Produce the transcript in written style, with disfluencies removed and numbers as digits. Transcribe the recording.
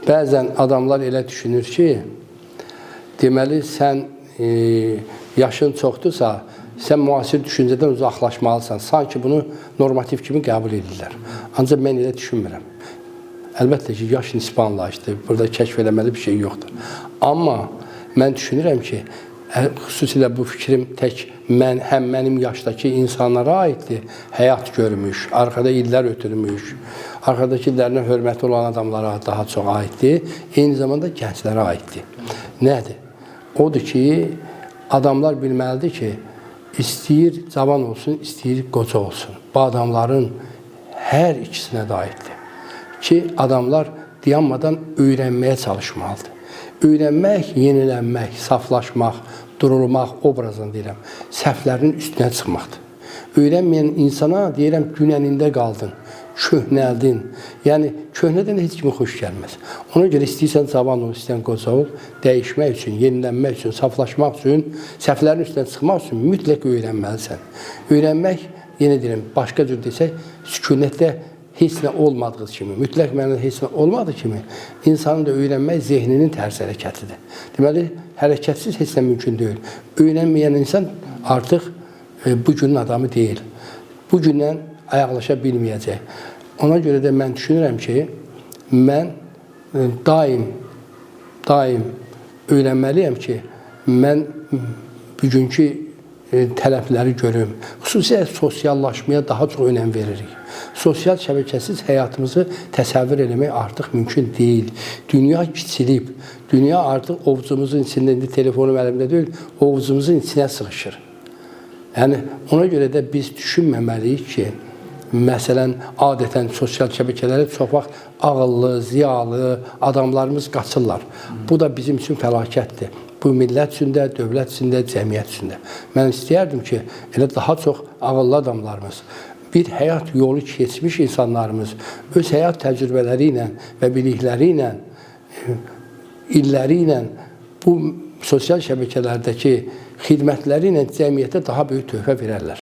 Bəzən adamlar elə düşünür ki, deməli sən yaşın çoxdursa, sən müasir düşüncədən uzaqlaşmalısan. Sanki bunu normativ kimi qəbul edirlər. Ancaq mən elə düşünmürəm. Əlbəttə ki, yaş nisbi anlayışdır. Burada kəşf eləməli bir şey yoxdur. Amma mən düşünürəm ki, xüsusilə bu fikrim tək həm mənim yaşdakı insanlara aiddir, həyat görmüş, arxada illər ötürmüş, arxadakı illərinə hörməti olan adamlara daha çox aiddir, eyni zamanda gənclərə aiddir. Nədir? Odur ki, adamlar bilməlidir ki, istəyir cavan olsun, istəyir qoca olsun. Bu adamların hər ikisinə də aiddir. Ki, adamlar dayanmadan öyrənməyə çalışmalıdır. Öyrənmək, yenilənmək, saflaşmaq, durulmaq obrazını deyirəm, səhvlərinin üstünə çıxmaqdır. Öyrənməyən insana deyirəm, günənində qaldın, köhnəldin. Yəni, köhnədən heç kimi xoş gəlməz. Ona görə istəyirsən cavan ol, istəyirsən qoca ol, dəyişmək üçün, yenilənmək üçün, saflaşmaq üçün, səhvlərin üstünə çıxmaq üçün mütləq öyrənməlisən. Öyrənmək, yenə deyirəm, başqa cür desək, sükunətdə heç nə olmadığı kimi, mütləq mənada heç nə olmadığı kimi, insanın da öyrənmək zehninin tərz hərəkətidir. Deməli, hərəkətsiz heç nə mümkün deyil. Öyrənməyən insan artıq bugünün adamı deyil. Bugündən ayaqlaşa bilməyəcək. Ona görə də mən düşünürəm ki, mən daim öyrənməliyəm ki, mən bugünkü tələbləri görüm. Xüsusilə sosiallaşmaya daha çox önəm veririk. Sosial şəbəkəsiz həyatımızı təsəvvür eləmək artıq mümkün deyil. Dünya kiçilib. Dünya artıq ovucumuzun içində, indi telefonum əlimdə deyil, ovucumuzun içinə sığışır. Yəni, ona görə də biz düşünməməliyik ki, məsələn, adətən sosial şəbəkələrə çox vaxt ağıllı, ziyalı adamlarımız qaçırlar. Bu da bizim üçün fəlakətdir. Bu millət üçün də, dövlət üçün də, cəmiyyət üçün də. Mən istəyərdim ki, elə daha çox ağıllı adamlarımız, bir həyat yolu keçmiş insanlarımız öz həyat təcrübələri ilə və bilikləri ilə, illəri ilə bu sosial şəbəkələrdəki xidmətləri ilə cəmiyyətə daha böyük töhfə verərlər.